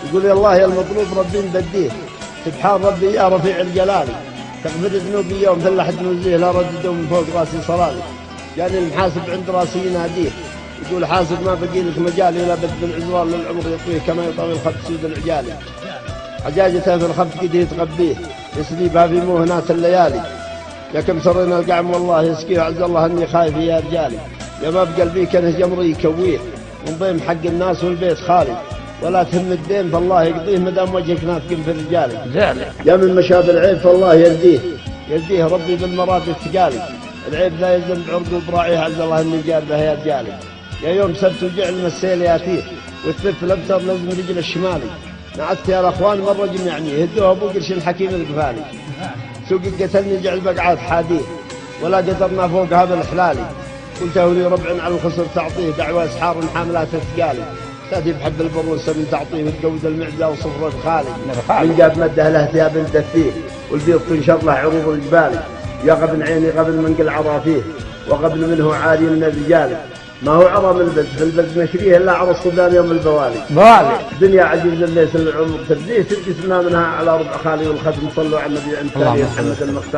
يقول يا الله يا المطلوب ربي مبديه، سبحان ربي يا رفيع الجلال، تغفر ذنوبي يوم ثلح نوزيه لا ردده من فوق راسي صلالي. جاني المحاسب عند راسي يناديه، يقول حاسب ما بقي لك مجال إلا بدل العزوار للعمر يطويه كما يطوي الخبز سود العجالي. عجاجته في الخبز قد يتغبيه يسليبها في موه ناس الليالي. يا كم سرنا القعم والله يسقيه عز الله اني خايف يا رجالي. يا ما بقلبي كنه جمري يكويه من ضيم حق الناس والبيت خالي، ولا تهم الدين فالله يقضيه مدام وجهك نافق في الرجال. يا من مشاب العيب فالله يرديه ربي بالمراد الثقالي. العيب لا يزن بعرض وبراعيه عز الله اني جاربه يا رجالي. يا يوم سبت وجعل مسيل ياتيه والثف الابتر لازم رجل الشمالي. نعست يا الاخوان مره جمعني هدوها ابو قرش الحكيم القفالي. سوق قتلني جعل بقعات حاديه ولا قدرنا فوق هذا الحلالي. قلته لي ربع على الخسر تعطيه دعوة اسحار حاملات الثقالي. تأتي بحب البر والسمن تعطيه وتقود المعزة وصفر الخالي. من جاب مده له ثياب الدفيه والبيض تنشر له عروض الجبال. يا غبن عيني قبل من قل عرافيه وقبل منه عالي من الرجال. ما هو عرى من البز في البز نشريه الا عرى الصبيان يوم البوالي. دنيا عجيز ليس العمر تبديه تبدي سمنا منها على ربع خالي والختم. صلوا على النبي عند تاريخ محمد المختار.